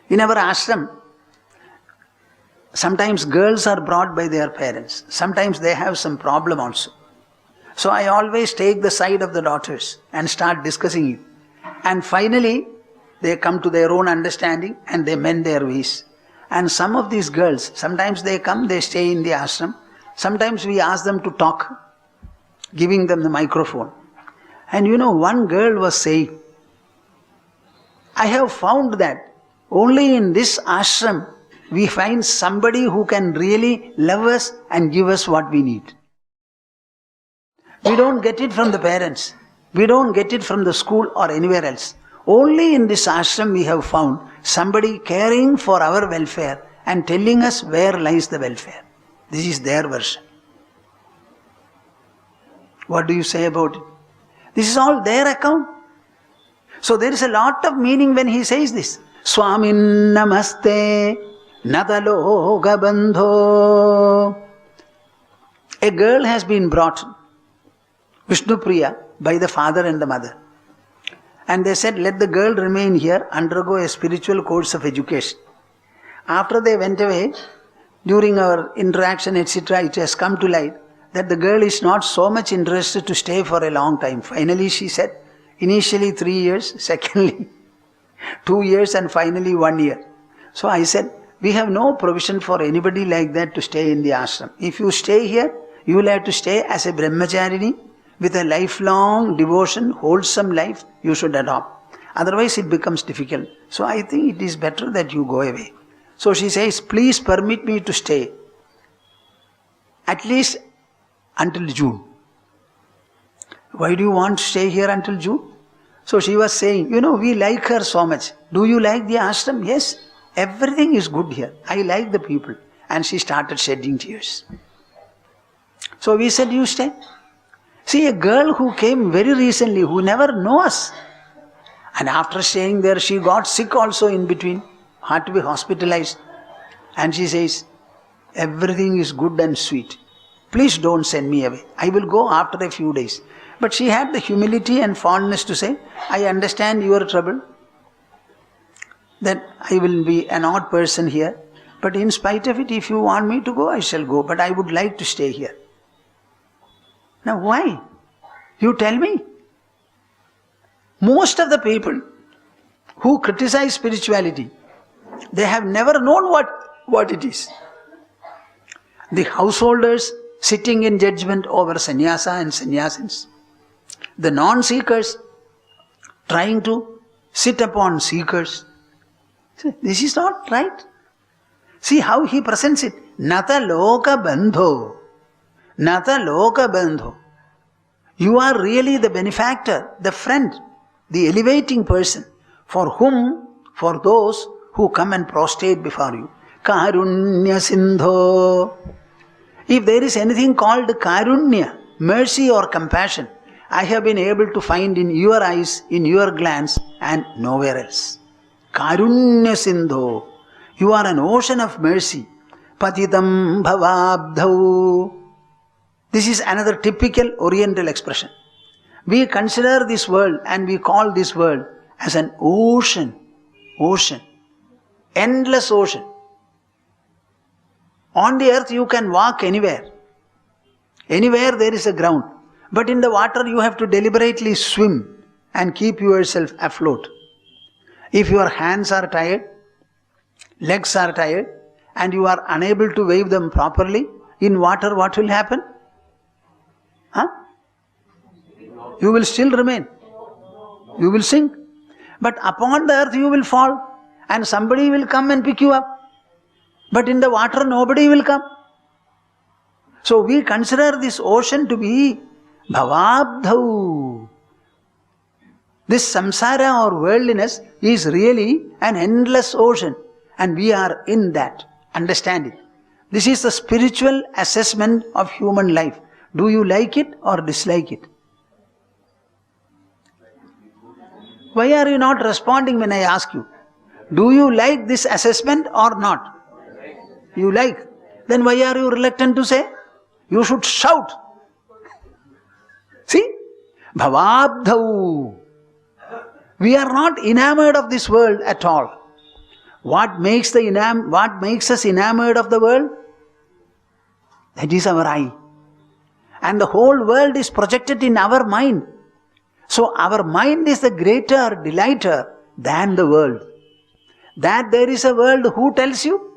In our ashram, sometimes girls are brought by their parents. Sometimes they have some problem also. So I always take the side of the daughters and start discussing it. And finally, they come to their own understanding and they mend their ways. And some of these girls, sometimes they come, they stay in the ashram. Sometimes we ask them to talk, giving them the microphone. And one girl was saying, I have found that only in this ashram we find somebody who can really love us and give us what we need. We don't get it from the parents. We don't get it from the school or anywhere else. Only in this ashram we have found somebody caring for our welfare and telling us where lies the welfare. This is their version. What do you say about it? This is all their account. So there is a lot of meaning when he says this. Swamin namaste nataloka bandho. A girl has been brought, Vishnupriya, by the father and the mother. And they said, let the girl remain here, undergo a spiritual course of education. After they went away, during our interaction, etc., it has come to light that the girl is not so much interested to stay for a long time. Finally, she said, initially 3 years, secondly 2 years, and finally 1 year. So I said, we have no provision for anybody like that to stay in the ashram. If you stay here, you will have to stay as a brahmacharini with a lifelong devotion, wholesome life you should adopt. Otherwise it becomes difficult. So I think it is better that you go away. So she says, please permit me to stay at least until June. Why do you want to stay here until June? So she was saying, we like her so much. Do you like the ashram? Yes, everything is good here. I like the people. And she started shedding tears. So we said, you stay. See, a girl who came very recently, who never knows us. And after staying there, she got sick also in between, had to be hospitalized. And she says, everything is good and sweet. Please don't send me away. I will go after a few days. But she had the humility and fondness to say, I understand your trouble, that I will be an odd person here. But in spite of it, if you want me to go, I shall go. But I would like to stay here. Now why? You tell me. Most of the people who criticize spirituality, they have never known what it is. The householders sitting in judgment over sannyasa and sannyasins. The non-seekers trying to sit upon seekers. This is not right. See how he presents it. Nata loka bandho. Nata loka bandho. You are really the benefactor, the friend, the elevating person for those who come and prostrate before you. Karunya sindho. If there is anything called karunya, mercy or compassion, I have been able to find in your eyes, in your glance, and nowhere else. Karunya sindho. You are an ocean of mercy. Patitam bhavabdhau. This is another typical Oriental expression. We consider this world and we call this world as an ocean. Ocean. Endless ocean. On the earth you can walk anywhere. Anywhere there is a ground. But in the water you have to deliberately swim and keep yourself afloat. If your hands are tired, legs are tired, and you are unable to wave them properly, in water what will happen? You will still remain. You will sink. But upon the earth you will fall and somebody will come and pick you up. But in the water nobody will come. So we consider this ocean to be bhavabdhau. This samsara or worldliness is really an endless ocean and we are in that. Understand it. This is the spiritual assessment of human life. Do you like it or dislike it? Why are you not responding when I ask you? Do you like this assessment or not? You like. Then why are you reluctant to say? You should shout. See? Bhavabdhau. We are not enamored of this world at all. What makes us enamored of the world? That is our eye. And the whole world is projected in our mind. So our mind is the greater delighter than the world. That there is a world, who tells you?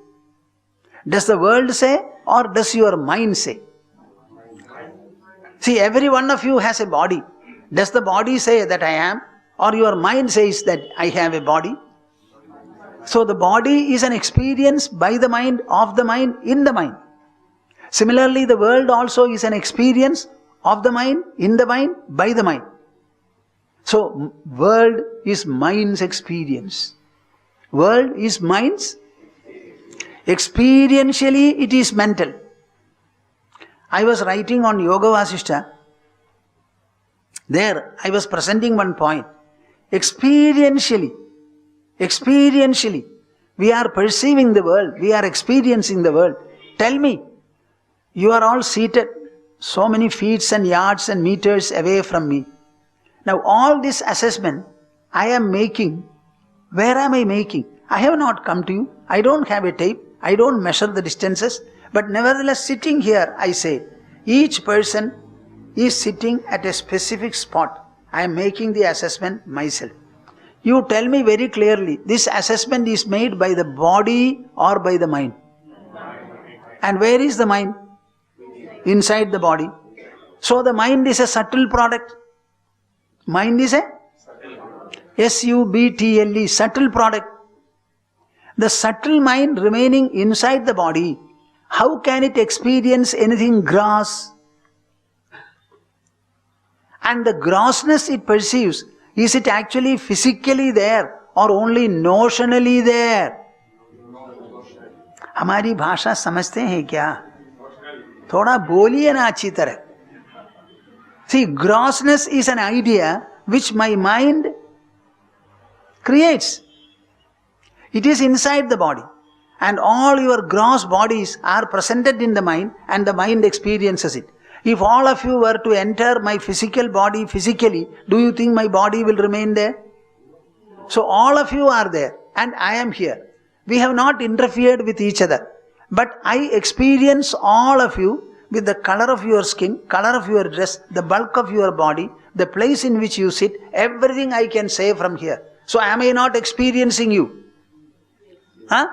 Does the world say or does your mind say? See, every one of you has a body. Does the body say that I am? Or your mind says that I have a body? So the body is an experience by the mind, of the mind, in the mind. Similarly, the world also is an experience of the mind, in the mind, by the mind. So, world is mind's experience. World is mind's. Experientially, it is mental. I was writing on Yoga Vasishta. There, I was presenting one point. Experientially, we are perceiving the world. We are experiencing the world. Tell me, you are all seated so many feet and yards and meters away from me. Now all this assessment I am making, where am I making? I have not come to you. I don't have a tape. I don't measure the distances. But nevertheless, sitting here, I say, each person is sitting at a specific spot. I am making the assessment myself. You tell me very clearly, this assessment is made by the body or by the mind? And where is the mind? Inside the body. So the mind is a subtle product. Mind is a subtle, subtle product. The subtle mind remaining inside the body, how can it experience anything gross? And the grossness it perceives, is it actually physically there or only notionally there? हमारी भाषा समझते हैं क्या? थोड़ा बोलिए ना अच्छी तरह. See, grossness is an idea which my mind creates. It is inside the body. And all your gross bodies are presented in the mind and the mind experiences it. If all of you were to enter my physical body physically, do you think my body will remain there? So all of you are there and I am here. We have not interfered with each other. But I experience all of you with the color of your skin, color of your dress, the bulk of your body, the place in which you sit, everything I can say from here. So am I not experiencing you? Huh?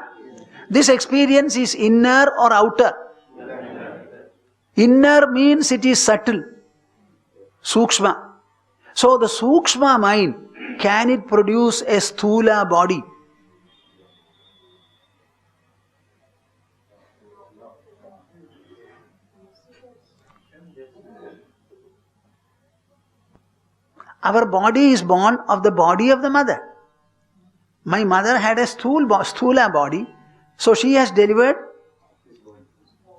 This experience is inner or outer? Inner means it is subtle, sukshma. So the sukshma mind, can it produce a sthula body? Our body is born of the body of the mother. My mother had a sthula body, so she has delivered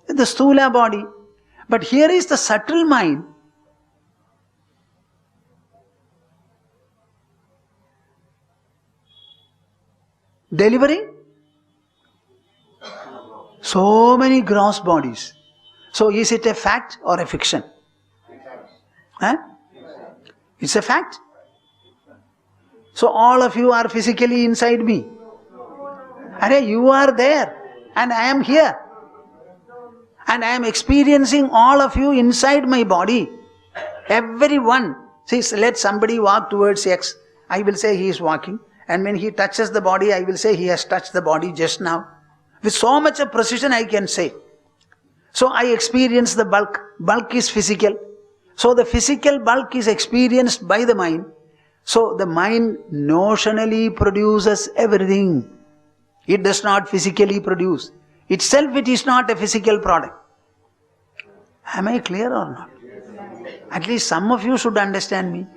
the sthula body. But here is the subtle mind. Delivering so many gross bodies. So is it a fact or a fiction? Huh? It's a fact. So all of you are physically inside me. Arey, you are there and I am here. And I am experiencing all of you inside my body. Everyone. See, let somebody walk towards X. I will say he is walking. And when he touches the body, I will say he has touched the body just now. With so much of precision I can say. So I experience the bulk. Bulk is physical. So the physical bulk is experienced by the mind. So the mind notionally produces everything. It does not physically produce. Itself it is not a physical product. Am I clear or not? At least some of you should understand me.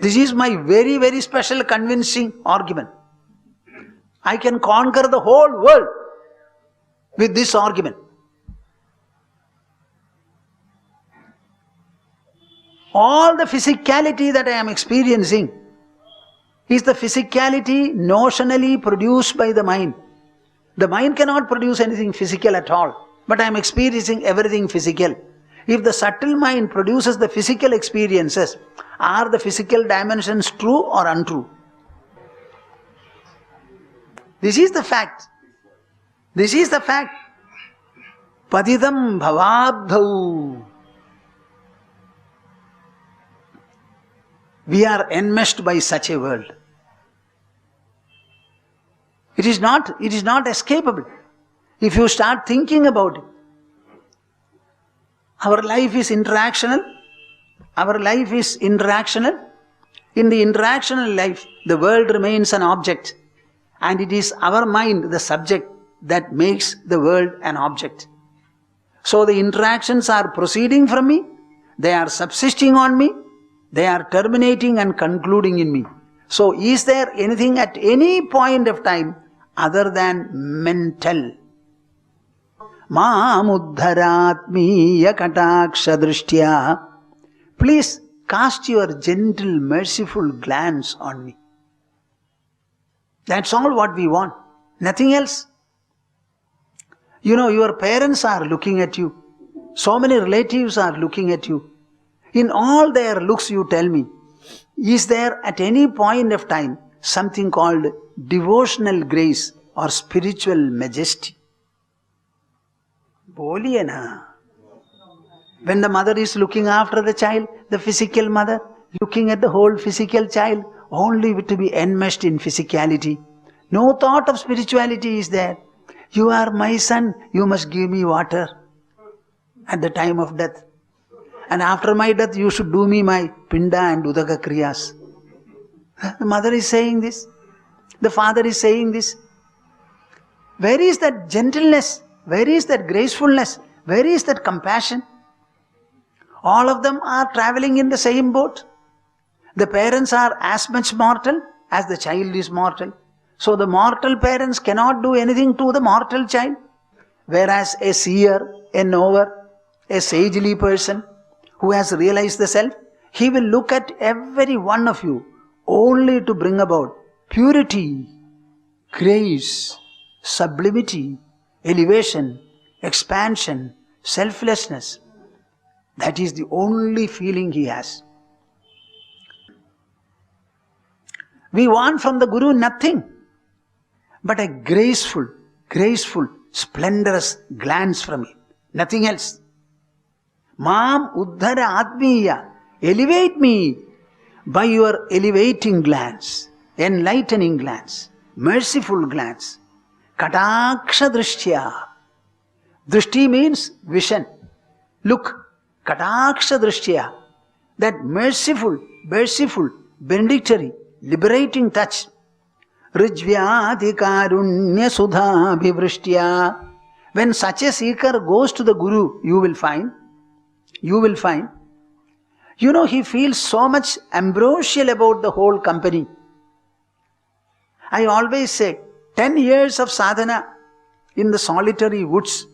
This is my very, very special convincing argument. I can conquer the whole world with this argument. All the physicality that I am experiencing is the physicality notionally produced by the mind. The mind cannot produce anything physical at all, but I am experiencing everything physical. If the subtle mind produces the physical experiences, are the physical dimensions true or untrue? This is the fact. This is the fact. Patitam bhavabdhau. We are enmeshed by such a world. It is not escapable. If you start thinking about it, our life is interactional. Our life is interactional. In the interactional life, the world remains an object, and it is our mind, the subject, that makes the world an object. So the interactions are proceeding from me, they are subsisting on me, they are terminating and concluding in me. So is there anything at any point of time other than mental? Māmuddharatmiya kataksha drishtya. Please cast your gentle, merciful glance on me. That's all what we want. Nothing else. You know, your parents are looking at you. So many relatives are looking at you. In all their looks, you tell me, is there at any point of time something called devotional grace or spiritual majesty? Boliye na. When the mother is looking after the child, the physical mother, looking at the whole physical child, only to be enmeshed in physicality. No thought of spirituality is there. You are my son, you must give me water at the time of death. And after my death, you should do me my pinda and udaka kriyas. The mother is saying this. The father is saying this. Where is that gentleness? Where is that gracefulness? Where is that compassion? All of them are traveling in the same boat. The parents are as much mortal as the child is mortal. So the mortal parents cannot do anything to the mortal child. Whereas a seer, a knower, a sagely person who has realized the self, he will look at every one of you only to bring about purity, grace, sublimity, elevation, expansion, selflessness. That is the only feeling he has. We want from the Guru nothing but a graceful, splendorous glance from him. Nothing else. Mam uddhara atmiya. Elevate me by your elevating glance, enlightening glance, merciful glance. Kataksha drishtya. Drishti means vision. Look. Kataksha drishtya. That merciful, benedictory, liberating touch. Rijvyati karunya sudha bhivristya. When such a seeker goes to the Guru, you will find, you know, he feels so much ambrosial about the whole company. I always say, 10 years of sadhana in the solitary woods,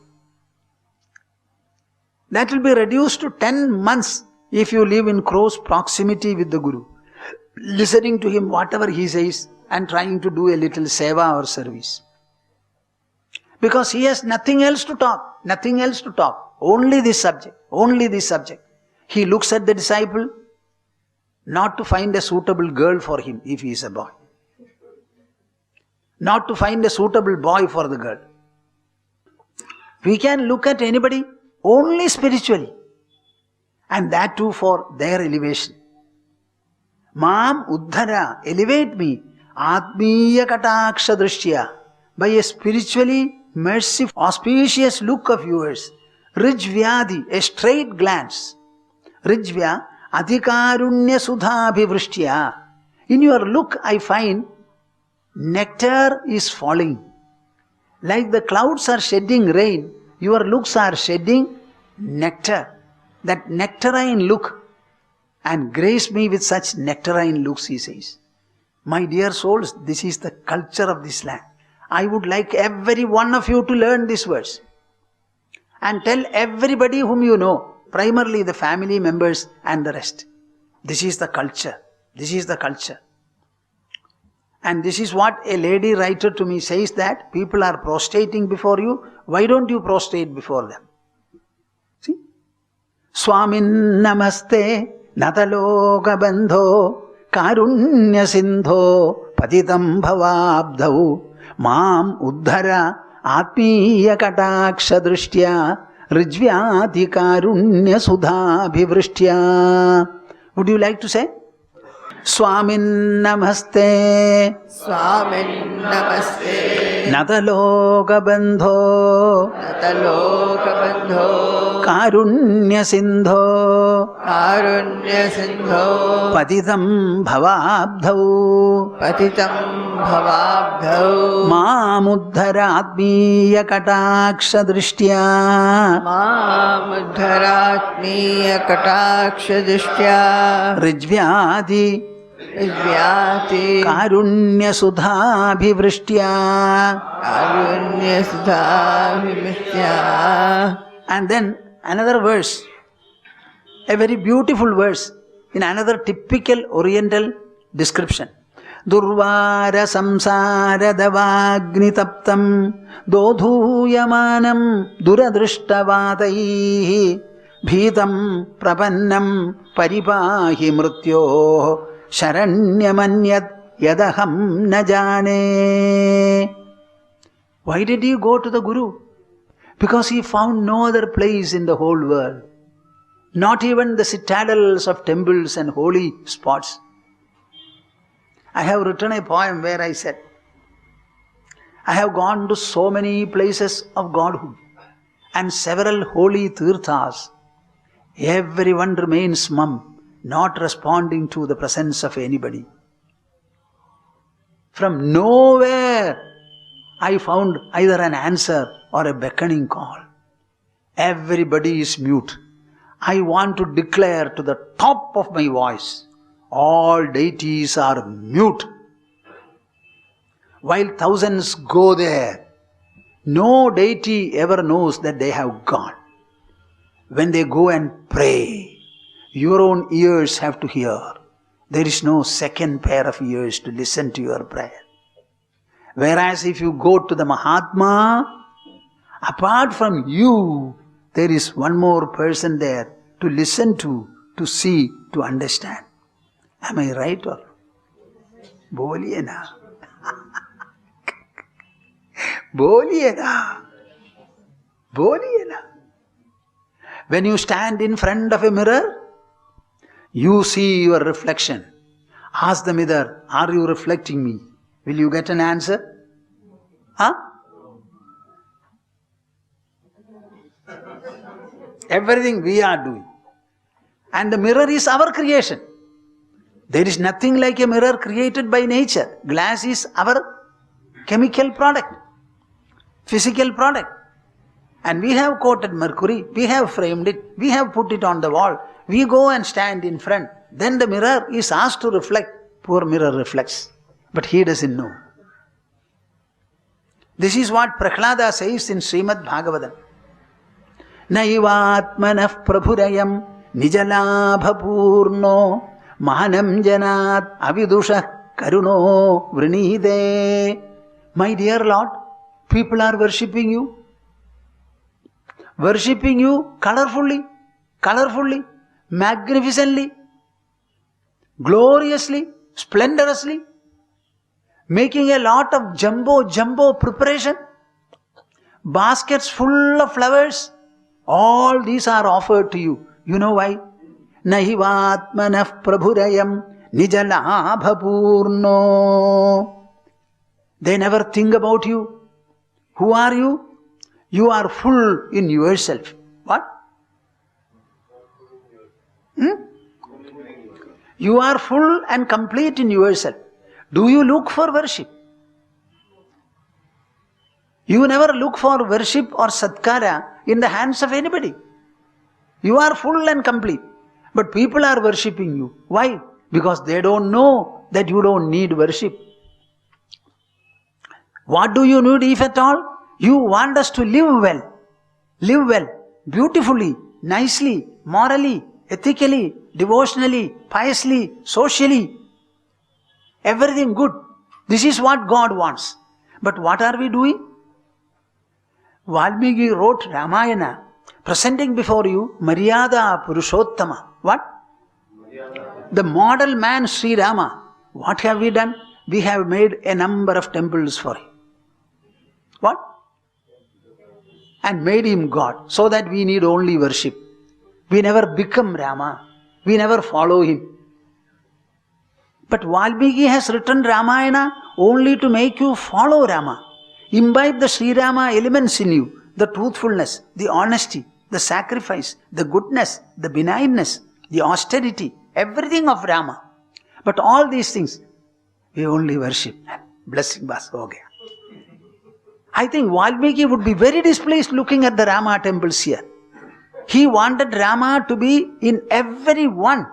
that will be reduced to 10 months if you live in close proximity with the Guru, listening to him whatever he says and trying to do a little seva or service. Because he has nothing else to talk, only this subject. He looks at the disciple not to find a suitable girl for him if he is a boy, not to find a suitable boy for the girl. We can look at anybody only spiritually, and that too for their elevation. Mam uddhara, elevate me, atmiya kataksha drishtya, by a spiritually merciful, auspicious look of yours. Rijvyadi, a straight glance. Rijvya, adhikarunya sudha bhivristya. In your look I find nectar is falling. Like the clouds are shedding rain, your looks are shedding nectar. That nectarine look, and grace me with such nectarine looks, he says. My dear souls, this is the culture of this land. I would like every one of you to learn this verse and tell everybody whom you know, primarily the family members and the rest. This is the culture. This is the culture. And this is what a lady writer to me says, that people are prostrating before you. Why don't you prostrate before them? See? Swamin namaste nataloka bandho karunya sindho patitam bhavabdhau Mam uddhara atmiya kataksha drishtya rijvyati karunya sudhabhivrishtya. Would you like to say? Swamin namaste. Swamin namaste. Nataloka bandho. Nataloka bandho. Karunya sindho. Karunya sindho. Patitam bhavabdhau. Patitam bhavabdhau. Mamuddharatmiya kataksha drishtya. Mamuddharatmiya kataksha drishtya. Rijvyati Rijvyati karunya sudhabhivrishtya. Karunya sudhabhivrishtya. And then another verse, a very beautiful verse in another typical Oriental description. Durvara samsara davagni taptam dodhuyamanam duradrishtavadaihi bhitam prapannam paripahi mrityo sharanyamanyat yadaham najane. Why did he go to the Guru? Because he found no other place in the whole world, not even the citadels of temples and holy spots. I have written a poem where I said, I have gone to so many places of Godhood and several holy tirthas. Everyone remains mum, not responding to the presence of anybody. From nowhere I found either an answer or a beckoning call. Everybody is mute. I want to declare to the top of my voice, all deities are mute. While thousands go there, no deity ever knows that they have gone. When they go and pray, your own ears have to hear. There is no second pair of ears to listen to your prayer. Whereas if you go to the Mahatma, apart from you, there is one more person there to listen to see, to understand. Am I right or? Boliye na. Boliye na. Boliye na. When you stand in front of a mirror, you see your reflection. Ask the mirror, are you reflecting me? Will you get an answer? Huh? Everything we are doing. And the mirror is our creation. There is nothing like a mirror created by nature. Glass is our chemical product, physical product. And we have coated mercury, we have framed it, we have put it on the wall. We go and stand in front. Then the mirror is asked to reflect. Poor mirror reflects. But he doesn't know. This is what Prahlada says in Srimad Bhagavatam. Naivatmanah prabhurayam nijalabhapurno mahanam janat avidushah karuno vrinide. My dear Lord, people are worshipping you. Worshipping you colorfully, magnificently, gloriously, splendorously, making a lot of jumbo preparation, baskets full of flowers. All these are offered to you. You know why? Nahivatmanah prabhurayam nijalabhapurno. They never think about you. Who are you? You are full in yourself. What? You are full and complete in yourself. Do you look for worship? You never look for worship or satkara in the hands of anybody. You are full and complete. But people are worshipping you. Why? Because they don't know that you don't need worship. What do you need if at all? You want us to live well, beautifully, nicely, morally, ethically, devotionally, piously, socially. Everything good. This is what God wants. But what are we doing? Valmiki wrote Ramayana, presenting before you Maryada Purushottama. What? The model man Sri Rama. What have we done? We have made a number of temples for him. What? And made him God, so that we need only worship. We never become Rama. We never follow him. But Valmiki has written Ramayana only to make you follow Rama. Imbibe the Sri Rama elements in you. The truthfulness, the honesty, the sacrifice, the goodness, the benignness, the austerity, everything of Rama. But all these things, we only worship. Blessing bas ho gaya. I think Valmiki would be very displeased looking at the Rama temples here. He wanted Rama to be in everyone.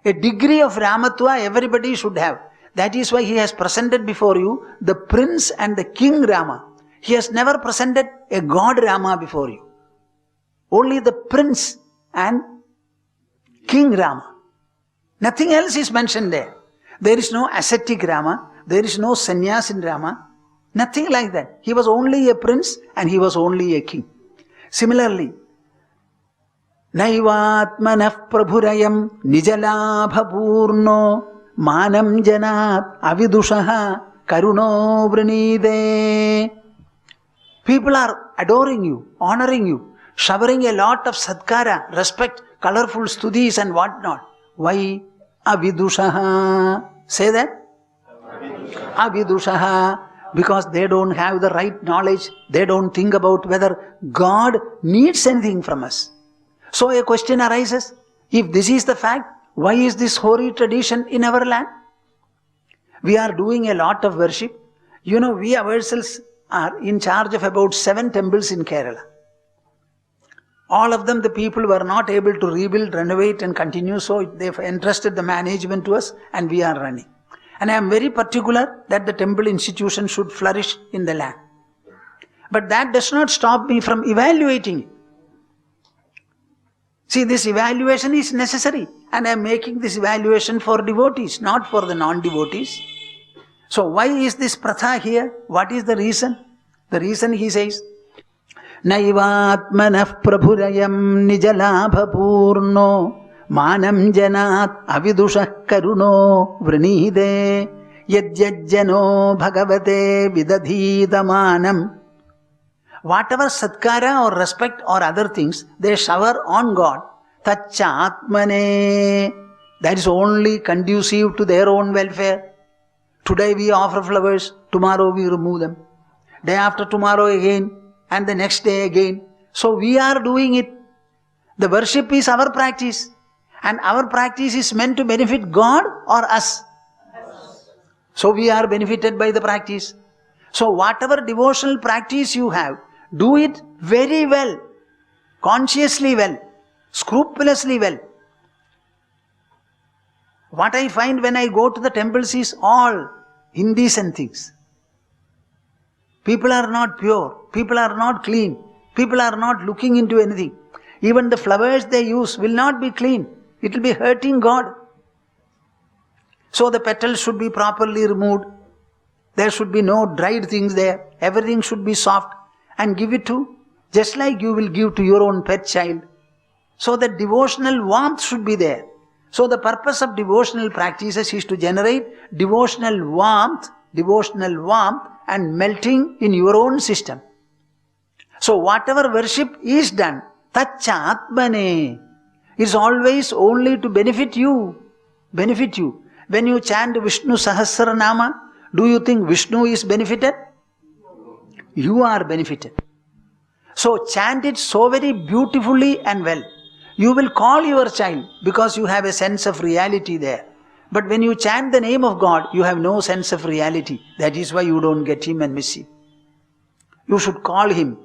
A degree of Ramatva everybody should have. That is why he has presented before you the prince and the king Rama. He has never presented a god Rama before you. Only the prince and king Rama. Nothing else is mentioned there. There is no ascetic Rama. There is no sannyas in Rama. Nothing like that. He was only a prince and he was only a king. Similarly, Naivatmanah prabhurayam nijalabhapurno manam janat avidushaha karuno vrinide. People are adoring you, honoring you, showering a lot of sadkara, respect, colorful studis and whatnot. Why? Avidushaha. Say that? Avidushaha. Because they don't have the right knowledge. They don't think about whether God needs anything from us. So a question arises, if this is the fact, why is this hoary tradition in our land? We are doing a lot of worship. You know, we ourselves are in charge of about 7 temples in Kerala. All of them the people were not able to rebuild, renovate and continue, so they've entrusted the management to us and we are running. And I am very particular that the temple institution should flourish in the land. But that does not stop me from evaluating it. See, this evaluation is necessary and I am making this evaluation for devotees, not for the non-devotees. So why is this pratha here? What is the reason? The reason he says, Naivatmanah prabhurayam nijalabhapurno manam janat avidushah karuno vrinide yajjajjano bhagavate vidadhitamanam. Whatever satkara or respect or other things they shower on God, taccha atmane, that is only conducive to their own welfare. Today we offer flowers, tomorrow we remove them. Day after tomorrow again, and the next day again. So we are doing it. The worship is our practice. And our practice is meant to benefit God or us. So we are benefited by the practice. So whatever devotional practice you have, do it very well, consciously well, scrupulously well. What I find when I go to the temples is all indecent things. People are not pure, people are not clean, people are not looking into anything. Even the flowers they use will not be clean, it will be hurting God. So the petals should be properly removed, there should be no dried things there, everything should be soft. And give it to, just like you will give to your own pet child. So that devotional warmth should be there. So the purpose of devotional practices is to generate devotional warmth and melting in your own system. So whatever worship is done, taccha atmane, is always only to benefit you. Benefit you. When you chant Vishnu Sahasranama, do you think Vishnu is benefited? You are benefited. So chant it so very beautifully and well. You will call your child because you have a sense of reality there. But when you chant the name of God, you have no sense of reality. That is why you don't get him and miss him. You should call him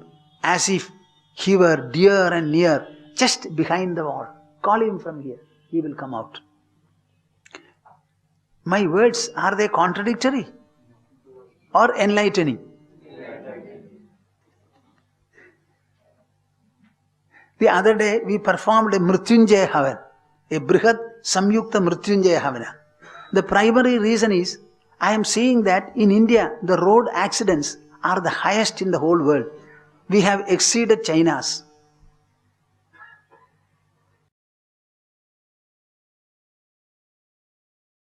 as if he were dear and near, just behind the wall. Call him from here. He will come out. My words, are they contradictory or enlightening? The other day we performed a Mrityunjaya Havan, a Brihat Samyukta Mrityunjaya Havana. The primary reason is, I am seeing that in India the road accidents are the highest in the whole world. We have exceeded China's.